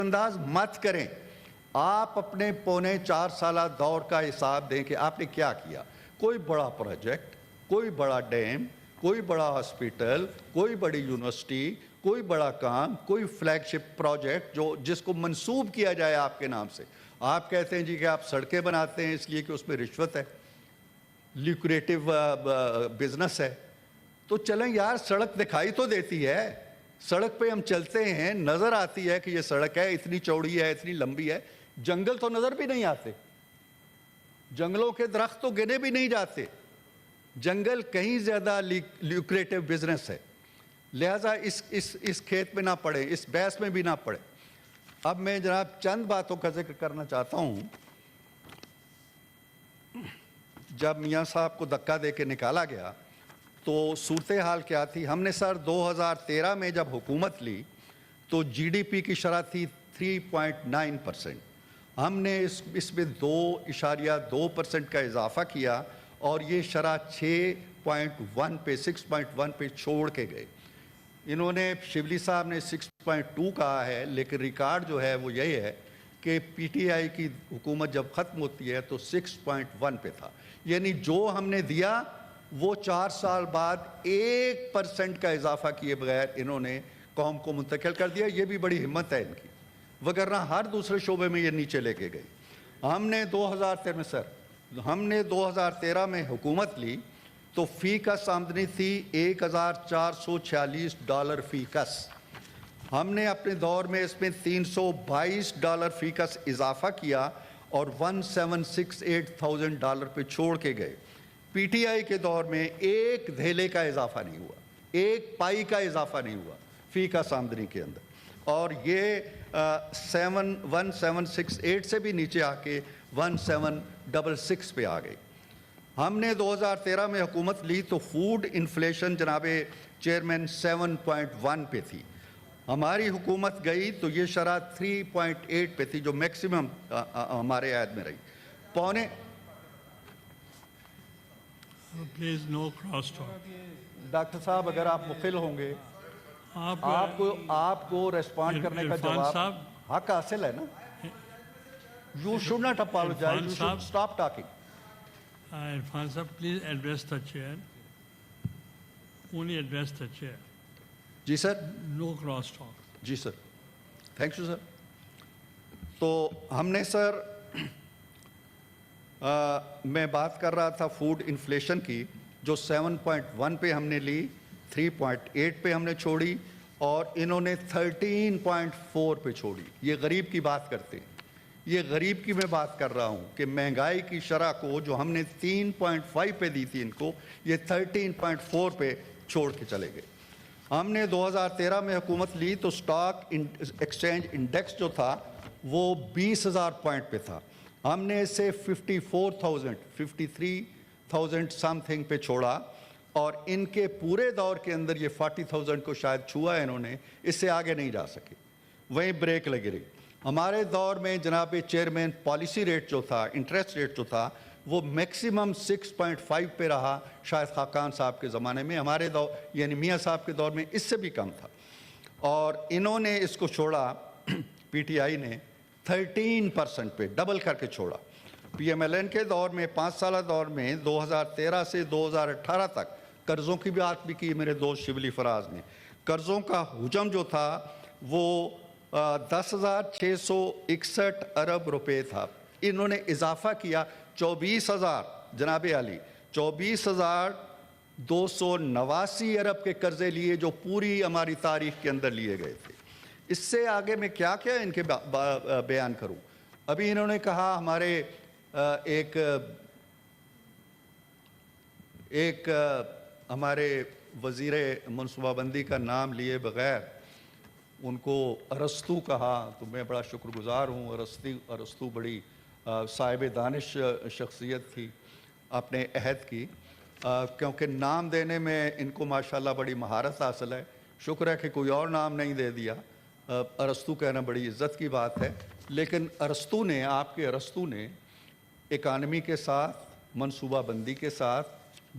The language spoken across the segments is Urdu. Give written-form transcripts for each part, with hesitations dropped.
انداز مت کریں. آپ اپنے پونے 4 سالہ دور کا حساب دیں کہ آپ نے کیا کیا. کوئی بڑا پروجیکٹ, کوئی بڑا ڈیم, کوئی بڑا ہاسپٹل, کوئی بڑی یونیورسٹی, کوئی بڑا کام, کوئی فلیگ شپ پروجیکٹ جس کو منسوب کیا جائے آپ کے نام سے. آپ کہتے ہیں جی کہ آپ سڑکیں بناتے ہیں اس لیے کہ اس میں رشوت ہے, لیکریٹو بزنس ہے. تو چلیں یار, سڑک دکھائی تو دیتی ہے, سڑک پہ ہم چلتے ہیں, نظر آتی ہے کہ یہ سڑک ہے, اتنی چوڑی ہے, اتنی لمبی ہے. جنگل تو نظر بھی نہیں آتے, جنگلوں کے درخت تو گنے بھی نہیں جاتے. جنگل کہیں زیادہ لیکریٹو بزنس ہے. لہٰذا اس کھیت میں نہ پڑے, اس بحث میں بھی نہ پڑے. اب میں جناب چند باتوں کا ذکر کرنا چاہتا ہوں. جب میاں صاحب کو دھکا دے کے نکالا گیا تو صورتحال کیا تھی؟ ہم نے سر 2013 میں جب حکومت لی تو جی ڈی پی کی شرح تھی 3.9%. ہم نے اس میں 2.2% کا اضافہ کیا اور یہ شرح 6.1 پہ 6.1 پہ چھوڑ کے گئے. انہوں نے, شبلی صاحب نے 6.2 کہا ہے, لیکن ریکارڈ جو ہے وہ یہی ہے کہ پی ٹی آئی کی حکومت جب ختم ہوتی ہے تو 6.1 پہ تھا. یعنی جو ہم نے دیا وہ 4 سال بعد 1% کا اضافہ کیے بغیر انہوں نے قوم کو منتقل کر دیا. یہ بھی بڑی ہمت ہے ان کی, وگرنہ ہر دوسرے شعبے میں یہ نیچے لے کے گئی. ہم نے 2013 میں حکومت لی تو فی کس آمدنی تھی $1,446 فی کس. ہم نے اپنے دور میں اس میں $322 فی کس اضافہ کیا اور $1,768,000 پہ چھوڑ کے گئے. پی ٹی آئی کے دور میں ایک دھیلے کا اضافہ نہیں ہوا, ایک پائی کا اضافہ نہیں ہوا فی کس آمدنی کے اندر, اور یہ 1768 سے بھی نیچے آ کے 1766 پہ آ گئی. ہم نے 2013 میں حکومت لی تو فوڈ انفلیشن جناب چیئرمین 7.1 پہ تھی. ہماری حکومت گئی تو یہ شرح 3.8 پہ تھی, جو میکسیمم ہمارے عہد میں رہی. پونے please no cross talk. Doctor صاحب اگر آپ مخل ہوں گے, آپ کو ریسپونڈ کرنے کا جواب حق حاصل ہے نا. You should not apologise, you should stop talking. Irfan صاحب, please address the chair, only address the chair. جی سر. No cross talk. جی سر, تھینک یو سر. تو ہم نے سر, میں بات کر رہا تھا فوڈ انفلیشن کی, جو 7.1 پہ ہم نے لی, 3.8 پہ ہم نے چھوڑی, اور انہوں نے 13.4 پہ چھوڑی. یہ غریب کی بات کرتے ہیں, یہ غریب کی میں بات کر رہا ہوں کہ مہنگائی کی شرح کو جو ہم نے 3.5 پہ دی تھی ان کو, یہ 13.4 پہ چھوڑ کے چلے گئے. ہم نے 2013 میں حکومت لی تو سٹاک ایکسچینج انڈیکس جو تھا وہ 20,000 پوائنٹ پہ تھا. ہم نے اسے 53,000 سم تھنگ پہ چھوڑا, اور ان کے پورے دور کے اندر یہ 40,000 کو شاید چھوا ہے انہوں نے, اس سے آگے نہیں جا سکے, وہیں بریک لگی رہی. ہمارے دور میں جناب چیئرمین پالیسی ریٹ جو تھا, انٹرسٹ ریٹ جو تھا, وہ میکسیمم 6.5 پہ رہا, شاید خاقان صاحب کے زمانے میں. ہمارے دور یعنی میاں صاحب کے دور میں اس سے بھی کم تھا, اور انہوں نے اس کو چھوڑا, پی ٹی آئی نے 13% پہ ڈبل کر کے چھوڑا. پی ایم ایل این کے دور میں 5 سالہ دور میں 2013 سے 2018 تک قرضوں کی بات بھی کی میرے دوست شبلی فراز نے. قرضوں کا حجم جو تھا وہ 10,661 ارب روپے تھا. انہوں نے اضافہ کیا 24,000 جناب علی 24,289 ارب کے قرضے لیے, جو پوری ہماری تاریخ کے اندر لیے گئے تھے. اس سے آگے میں کیا ان کے بیان کروں. ابھی انہوں نے کہا ہمارے ایک ہمارے وزیر منصوبہ بندی کا نام لیے بغیر ان کو ارسطو کہا, تو میں بڑا شکر گزار ہوں. ارسطو بڑی صاحب دانش شخصیت تھی اپنے عہد کی, کیونکہ نام دینے میں ان کو ماشاءاللہ بڑی مہارت حاصل ہے. شکر ہے کہ کوئی اور نام نہیں دے دیا. ارسطو کہنا بڑی عزت کی بات ہے. لیکن آپ کے ارسطو نے اکانومی کے ساتھ, منصوبہ بندی کے ساتھ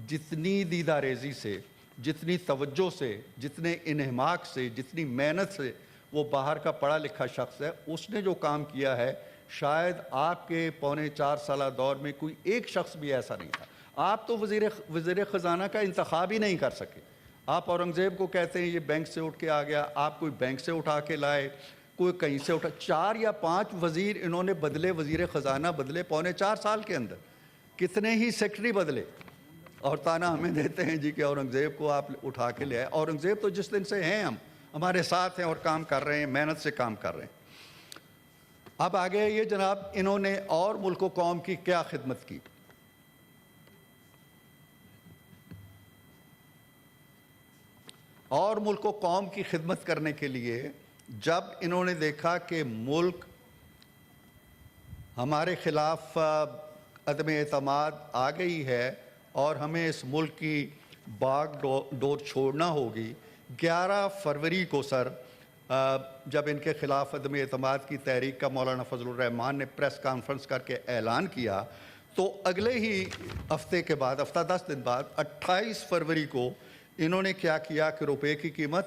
جتنی دیدہ ریزی سے, جتنی توجہ سے, جتنے انہماک سے, جتنی محنت سے وہ باہر کا پڑھا لکھا شخص ہے, اس نے جو کام کیا ہے شاید آپ کے پونے 4 سالہ دور میں کوئی ایک شخص بھی ایسا نہیں تھا. آپ تو وزیر خزانہ کا انتخاب ہی نہیں کر سکے. آپ اورنگزیب کو کہتے ہیں یہ بینک سے اٹھ کے آ گیا, آپ کوئی بینک سے اٹھا کے لائے, کوئی کہیں سے اٹھا. 4 یا 5 وزیر انہوں نے بدلے, وزیر خزانہ بدلے پونے 4 سال کے اندر, کتنے ہی سیکٹری بدلے, اور تانا ہمیں دیتے ہیں جی کہ اورنگزیب کو آپ اٹھا کے لے آئے. اورنگزیب تو جس دن سے ہیں ہم ہمارے ساتھ ہیں اور کام کر رہے ہیں, محنت سے کام کر رہے ہیں. اب آگے یہ جناب, انہوں نے اور ملک و قوم کی کیا خدمت کی. اور ملک و قوم کی خدمت کرنے کے لیے جب انہوں نے دیکھا کہ ملک ہمارے خلاف عدم اعتماد آ گئی ہے اور ہمیں اس ملک کی باغ ڈور چھوڑنا ہوگی, 11 فروری کو سر جب ان کے خلاف عدم اعتماد کی تحریک کا مولانا فضل الرحمان نے پریس کانفرنس کر کے اعلان کیا, تو اگلے ہی ہفتے کے بعد, ہفتہ 10 دن بعد 28 فروری کو انہوں نے کیا کیا کہ روپے کی قیمت,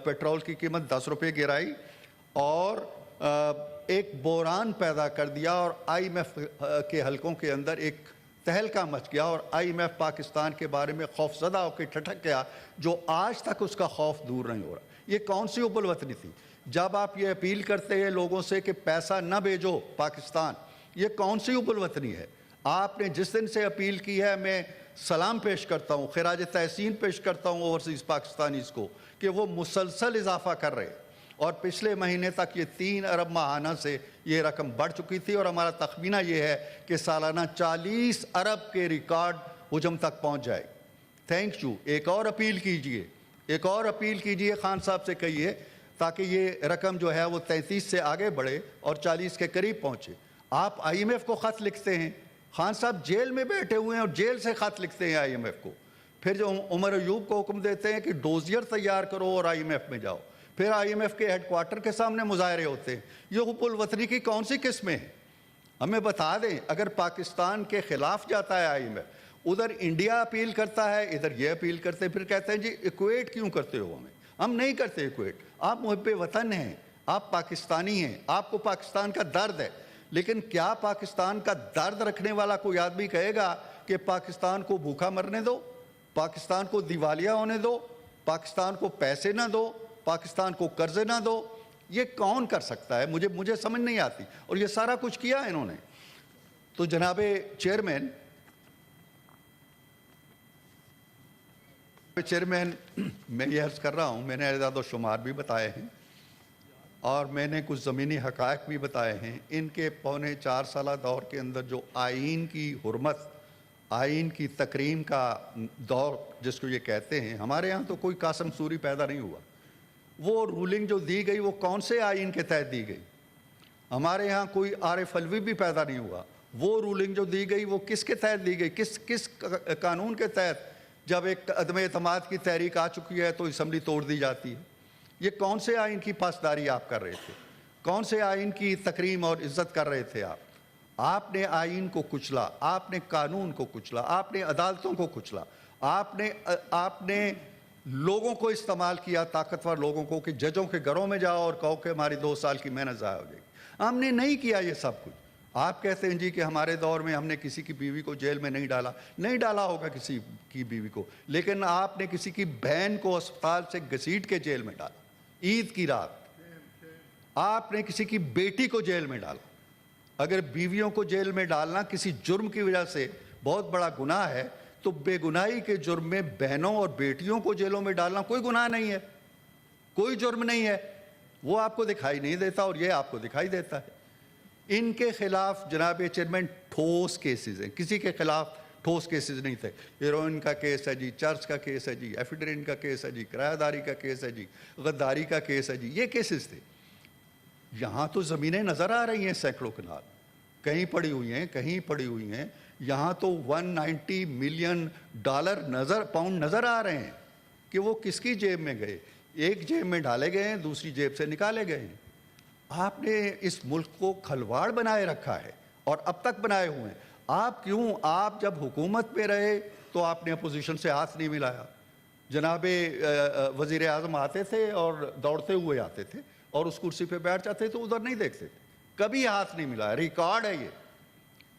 پیٹرول کی قیمت 10 روپے گرائی اور ایک بحران پیدا کر دیا, اور آئی ایم ایف کے حلقوں کے اندر ایک تہلکہ مچ گیا, اور آئی ایم ایف پاکستان کے بارے میں خوف زدہ ہو کے ٹھٹک گیا, جو آج تک اس کا خوف دور نہیں ہو رہا. یہ کون سی ابل وطنی تھی جب آپ یہ اپیل کرتے ہیں لوگوں سے کہ پیسہ نہ بھیجو پاکستان, یہ کون سی ابل وطنی ہے. آپ نے جس دن سے اپیل کی ہے, میں سلام پیش کرتا ہوں, خراج تحسین پیش کرتا ہوں اوورسیز پاکستانیز کو کہ وہ مسلسل اضافہ کر رہے, اور پچھلے مہینے تک یہ 3 ارب ماہانہ سے یہ رقم بڑھ چکی تھی, اور ہمارا تخمینہ یہ ہے کہ سالانہ 40 ارب کے ریکارڈ حجم تک پہنچ جائے. Thank you. ایک اور اپیل کیجئے, ایک اور اپیل کیجئے, خان صاحب سے کہیے تاکہ یہ رقم جو ہے وہ 33 سے آگے بڑھے اور 40 کے قریب پہنچے. آپ آئی ایم ایف کو خط لکھتے ہیں, خان صاحب جیل میں بیٹھے ہوئے ہیں اور جیل سے خط لکھتے ہیں آئی ایم ایف کو, پھر جو عمر ایوب کو حکم دیتے ہیں کہ ڈوزیر تیار کرو اور آئی ایم ایف میں جاؤ, پھر آئی ایم ایف کے ہیڈ کوارٹر کے سامنے مظاہرے ہوتے ہیں. یہ حب الوطنی کی کون سی قسمیں ہیں, ہمیں بتا دیں. اگر پاکستان کے خلاف جاتا ہے آئی ایم ایف, ادھر انڈیا اپیل کرتا ہے, ادھر یہ اپیل کرتے ہیں, پھر کہتے ہیں جی ایکویٹ کیوں کرتے ہو ہمیں. ہم نہیں کرتے ایکویٹ. آپ محب وطن ہیں, آپ پاکستانی ہیں, آپ کو پاکستان کا درد ہے, لیکن کیا پاکستان کا درد رکھنے والا کوئی آدمی کہے گا کہ پاکستان کو بھوکا مرنے دو, پاکستان کو دیوالیہ ہونے دو, پاکستان کو پیسے نہ دو, پاکستان کو قرضے نہ دو. یہ کون کر سکتا ہے؟ مجھے سمجھ نہیں آتی. اور یہ سارا کچھ کیا انہوں نے. تو جناب چیئرمین, میں یہ عرض کر رہا ہوں, میں نے اعداد و شمار بھی بتائے ہیں اور میں نے کچھ زمینی حقائق بھی بتائے ہیں. ان کے پونے 4 سالہ دور کے اندر جو آئین کی حرمت, آئین کی تکریم کا دور جس کو یہ کہتے ہیں, ہمارے ہاں تو کوئی قاسم سوری پیدا نہیں ہوا. وہ رولنگ جو دی گئی وہ کون سے آئین کے تحت دی گئی؟ ہمارے ہاں کوئی عارف علوی بھی پیدا نہیں ہوا. وہ رولنگ جو دی گئی وہ کس کے تحت دی گئی, کس قانون کے تحت؟ جب ایک عدم اعتماد کی تحریک آ چکی ہے تو اسمبلی توڑ دی جاتی ہے. یہ کون سے آئین کی پاسداری آپ کر رہے تھے؟ کون سے آئین کی تکریم اور عزت کر رہے تھے آپ؟ آپ نے آئین کو کچلا, آپ نے قانون کو کچلا, آپ نے عدالتوں کو کچلا, آپ نے لوگوں کو استعمال کیا, طاقتور لوگوں کو, کہ ججوں کے گھروں میں جاؤ اور کہو کہ ہماری 2 سال کی محنت ضائع ہو جائے گی. ہم نے نہیں کیا یہ سب کچھ. آپ کہتے ہیں جی کہ ہمارے دور میں ہم نے کسی کی بیوی کو جیل میں نہیں ڈالا ہوگا کسی کی بیوی کو, لیکن آپ نے کسی کی بہن کو اسپتال سے گھسیٹ کے جیل میں ڈالا عید کی رات. آپ نے کسی کی بیٹی کو جیل میں ڈالا. اگر بیویوں کو جیل میں ڈالنا کسی جرم کی وجہ سے بہت بڑا گناہ ہے, تو بے گناہی کے جرم میں بہنوں اور بیٹیوں کو جیلوں میں ڈالنا کوئی گناہ نہیں ہے, کوئی جرم نہیں ہے. وہ آپ کو دکھائی نہیں دیتا اور یہ آپ کو دکھائی دیتا ہے. ان کے خلاف جناب چیئرمین ٹھوس کیسز ہیں, کسی کے خلاف ٹھوس کیسز نہیں تھے. ہیروئن کا کیس ہے جی, چرچ کا کیس ہے جی, ایفیڈرین کا کیس ہے جی, کرایہ داری کا کیس ہے جی, غداری کا کیس ہے جی, یہ کیسز تھے. یہاں تو زمینیں نظر آ رہی ہیں سینکڑوں کنال, کہیں پڑی ہوئی ہیں, کہیں پڑی ہوئی ہیں. یہاں تو $190 ملین پاؤنڈ نظر آ رہے ہیں کہ وہ کس کی جیب میں گئے. ایک جیب میں ڈالے گئے ہیں, دوسری جیب سے نکالے گئے ہیں. آپ نے اس ملک کو کھلواڑ بنائے رکھا ہے اور اب تک بنائے ہوئے ہیں. آپ جب حکومت پہ رہے تو آپ نے اپوزیشن سے ہاتھ نہیں ملایا. جناب وزیر اعظم آتے تھے اور دوڑتے ہوئے آتے تھے, اور اس کرسی پہ بیٹھ جاتے تو ادھر نہیں دیکھتے تھے, کبھی ہاتھ نہیں ملا. ریکارڈ ہے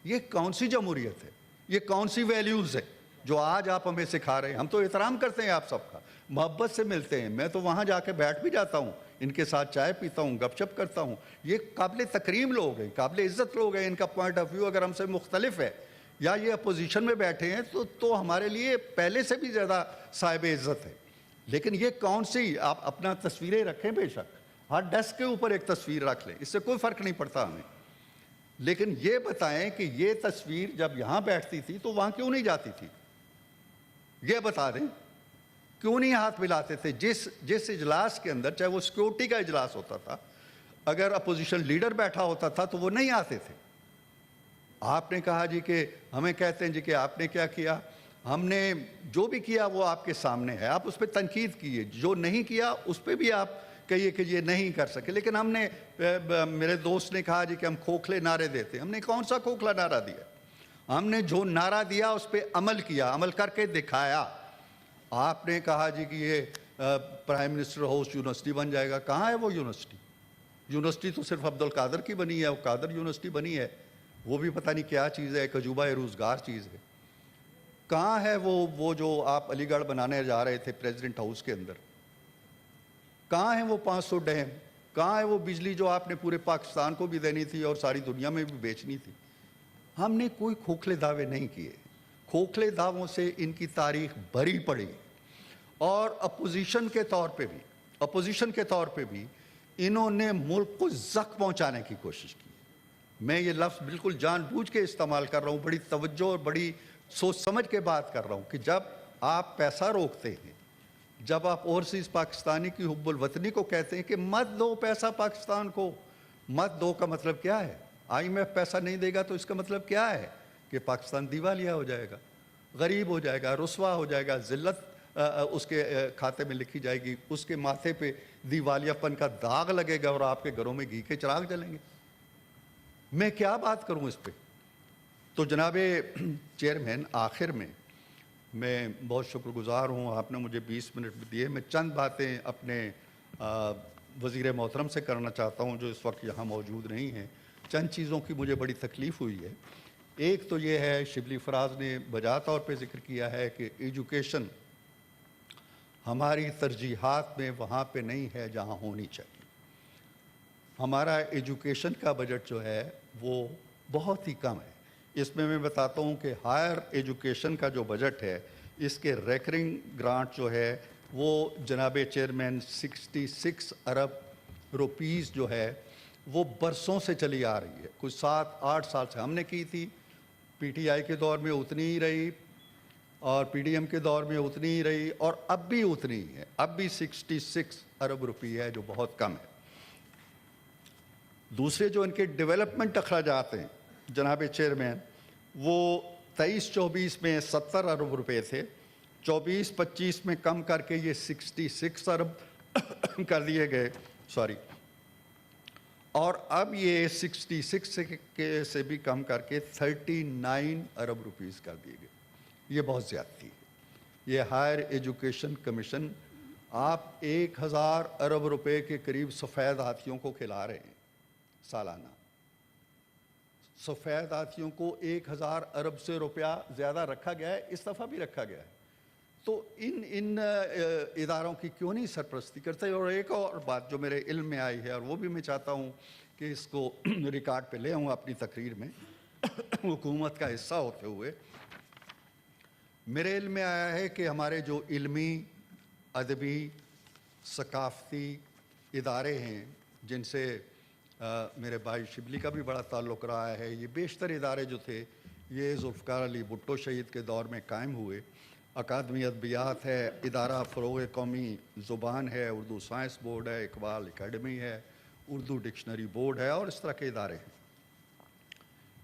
یہ کون سی جمہوریت ہے, یہ کون سی ویلیوز ہے جو آج آپ ہمیں سکھا رہے ہیں. ہم تو احترام کرتے ہیں آپ سب کا, محبت سے ملتے ہیں, میں تو وہاں جا کے بیٹھ بھی جاتا ہوں, ان کے ساتھ چائے پیتا ہوں, گپ شپ کرتا ہوں. یہ قابل تکریم لوگ ہیں, قابل عزت لوگ ہیں. ان کا پوائنٹ آف ویو اگر ہم سے مختلف ہے یا یہ اپوزیشن میں بیٹھے ہیں تو ہمارے لیے پہلے سے بھی زیادہ صاحب عزت ہے. لیکن یہ کون سی, آپ اپنا تصویریں رکھیں بے شک, ہر ڈیسک کے اوپر ایک تصویر رکھ لیں, اس سے کوئی فرق نہیں پڑتا ہمیں, لیکن یہ بتائیں کہ یہ تصویر جب یہاں بیٹھتی تھی تو وہاں کیوں نہیں جاتی تھی, یہ بتا دیں کیوں نہیں ہاتھ ملاتے تھے. جس اجلاس کے اندر, چاہے وہ سیکیورٹی کا اجلاس ہوتا تھا, اگر اپوزیشن لیڈر بیٹھا ہوتا تھا تو وہ نہیں آتے تھے. آپ نے کہا جی کہ ہمیں کہتے ہیں جی کہ آپ نے کیا کیا, ہم نے جو بھی کیا وہ آپ کے سامنے ہے, آپ اس پہ تنقید کیے, جو نہیں کیا اس پہ بھی آپ کہیے کہ یہ نہیں کر سکے. لیکن ہم نے, میرے دوست نے کہا جی کہ ہم کھوکھلے نعرے دیتے ہیں. ہم نے کون سا کھوکھلا نعرہ دیا, ہم نے جو نعرہ دیا اس پہ عمل کیا, عمل کر کے دکھایا. آپ نے کہا جی کہ یہ پرائم منسٹر ہاؤس یونیورسٹی بن جائے گا, کہاں ہے وہ یونیورسٹی؟ یونیورسٹی تو صرف عبد القادر کی بنی ہے, وہ قادر یونیورسٹی بنی ہے, وہ بھی پتہ نہیں کیا چیز ہے, ایک عجوبہ روزگار چیز ہے. کہاں ہے وہ جو آپ علی گڑھ بنانے جا رہے تھے پریزیڈنٹ ہاؤس کے اندر, کہاں ہے وہ 500 ڈیم, کہاں ہے وہ بجلی جو آپ نے پورے پاکستان کو بھی دینی تھی اور ساری دنیا میں بھی بیچنی تھی؟ ہم نے کوئی کھوکھلے دعوے نہیں کیے. کھوکھلے دعووں سے ان کی تاریخ بھری پڑی, اور اپوزیشن کے طور پہ بھی انہوں نے ملک کو زخم پہنچانے کی کوشش کی. میں یہ لفظ بالکل جان بوجھ کے استعمال کر رہا ہوں, بڑی توجہ اور بڑی سوچ سمجھ کے بات کر رہا ہوں, کہ جب آپ پیسہ روکتے ہیں, جب آپ اوورسیز پاکستانی کی حب الوطنی کو کہتے ہیں کہ مت دو پیسہ پاکستان کو, مت دو کا مطلب کیا ہے؟ IMF پیسہ نہیں دے گا تو اس کا مطلب کیا ہے؟ کہ پاکستان دیوالیہ ہو جائے گا, غریب ہو جائے گا, رسوا ہو جائے گا, ذلت اس کے کھاتے میں لکھی جائے گی, اس کے ماتھے پہ دیوالیہ پن کا داغ لگے گا, اور آپ کے گھروں میں گھی کے چراغ جلیں گے. میں کیا بات کروں اس پہ؟ تو جناب چیئرمین, آخر میں بہت شکر گزار ہوں, آپ نے مجھے 20 منٹ دیے. میں چند باتیں اپنے وزیر محترم سے کرنا چاہتا ہوں جو اس وقت یہاں موجود نہیں ہیں. چند چیزوں کی مجھے بڑی تکلیف ہوئی ہے. ایک تو یہ ہے, شبلی فراز نے بجا طور پہ ذکر کیا ہے کہ ایجوکیشن ہماری ترجیحات میں وہاں پہ نہیں ہے جہاں ہونی چاہیے. ہمارا ایجوکیشن کا بجٹ جو ہے وہ بہت ہی کم ہے. اس میں بتاتا ہوں کہ ہائر ایجوکیشن کا جو بجٹ ہے, اس کے ریکرنگ گرانٹ جو ہے وہ جناب چیئرمین 66 ارب روپیز جو ہے وہ برسوں سے چلی آ رہی ہے. کچھ 7-8 سال سے ہم نے کی تھی, PTI کے دور میں اتنی ہی رہی, اور PDM کے دور میں اتنی ہی رہی, اور اب بھی اتنی ہی ہے. اب بھی 66 ارب روپی ہے, جو بہت کم ہے. دوسرے جو ان کے ڈیولپمنٹ اخراجات ہیں جناب چیئرمین, وہ 23-24 میں 70 ارب روپے تھے, 24-25 میں کم کر کے یہ 66 ارب کر دیے گئے, اور اب یہ 66 سے بھی کم کر کے 39 ارب روپیز کر دیے گئے. یہ بہت زیادتی ہے. یہ ہائر ایجوکیشن کمیشن, آپ 1000 ارب روپے کے قریب سفید ہاتھیوں کو کھلا رہے ہیں سالانہ. سفید ہاتھیوں کو 1000 ارب سے روپیہ زیادہ رکھا گیا ہے, اس دفعہ بھی رکھا گیا ہے. تو ان اداروں کی کیوں نہیں سرپرستی کرتے؟ اور ایک اور بات جو میرے علم میں آئی ہے, اور وہ بھی میں چاہتا ہوں کہ اس کو ریکارڈ پہ لے آؤں اپنی تقریر میں حکومت کا حصہ ہوتے ہوئے, میرے علم میں آیا ہے کہ ہمارے جو علمی, ادبی, ثقافتی ادارے ہیں جن سے میرے بھائی شبلی کا بھی بڑا تعلق رہا ہے, یہ بیشتر ادارے جو تھے یہ ذوالفقار علی بھٹو شہید کے دور میں قائم ہوئے. اکادمی ادبیات ہے, ادارہ فروغ قومی زبان ہے, اردو سائنس بورڈ ہے, اقبال اکیڈمی ہے, اردو ڈکشنری بورڈ ہے, اور اس طرح کے ادارے ہیں.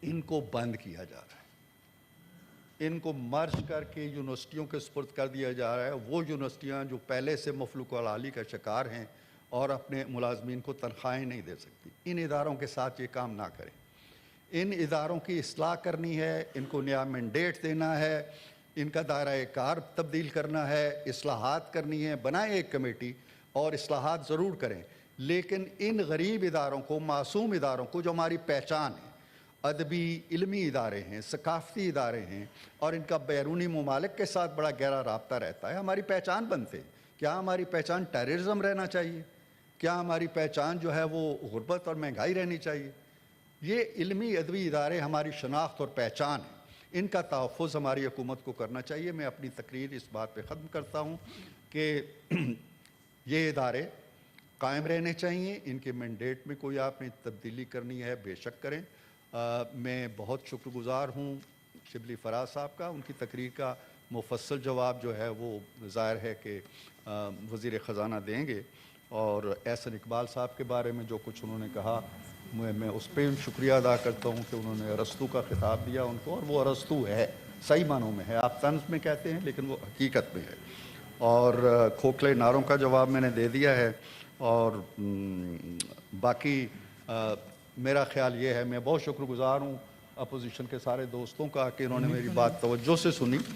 ان کو بند کیا جا رہا ہے, ان کو مرج کر کے یونیورسٹیوں کے سپرد کر دیا جا رہا ہے. وہ یونیورسٹیاں جو پہلے سے مفلوک العالی کا شکار ہیں اور اپنے ملازمین کو تنخواہیں نہیں دے سکتی, ان اداروں کے ساتھ یہ کام نہ کریں. ان اداروں کی اصلاح کرنی ہے, ان کو نیا مینڈیٹ دینا ہے, ان کا دائرہ کار تبدیل کرنا ہے, اصلاحات کرنی ہے. بنائیں ایک کمیٹی اور اصلاحات ضرور کریں. لیکن ان غریب اداروں کو، معصوم اداروں کو جو ہماری پہچان ہے، ادبی علمی ادارے ہیں، ثقافتی ادارے ہیں، اور ان کا بیرونی ممالک کے ساتھ بڑا گہرا رابطہ رہتا ہے، ہماری پہچان بنتے ہیں۔ کیا ہماری پہچان ٹیررزم رہنا چاہیے؟ کیا ہماری پہچان جو ہے وہ غربت اور مہنگائی رہنی چاہیے؟ یہ علمی ادبی ادارے ہماری شناخت اور پہچان ہیں، ان کا تحفظ ہماری حکومت کو کرنا چاہیے۔ میں اپنی تقریر اس بات پہ ختم کرتا ہوں کہ یہ ادارے قائم رہنے چاہیے، ان کے مینڈیٹ میں کوئی آپ نے تبدیلی کرنی ہے بے شک کریں۔ میں بہت شکر گزار ہوں شبلی فراز صاحب کا، ان کی تقریر کا مفصل جواب جو ہے وہ ظاہر ہے کہ وزیر خزانہ دیں گے، اور احسن اقبال صاحب کے بارے میں جو کچھ انہوں نے کہا میں اس پہ شکریہ ادا کرتا ہوں کہ انہوں نے ارسطو کا خطاب دیا ان کو، اور وہ ارسطو ہے، صحیح معنوں میں ہے، آپ طنز میں کہتے ہیں لیکن وہ حقیقت میں ہے۔ اور کھوکھلے نعروں کا جواب میں نے دے دیا ہے، اور باقی میرا خیال یہ ہے، میں بہت شکر گزار ہوں اپوزیشن کے سارے دوستوں کا کہ انہوں نے میری بات توجہ سے سنی۔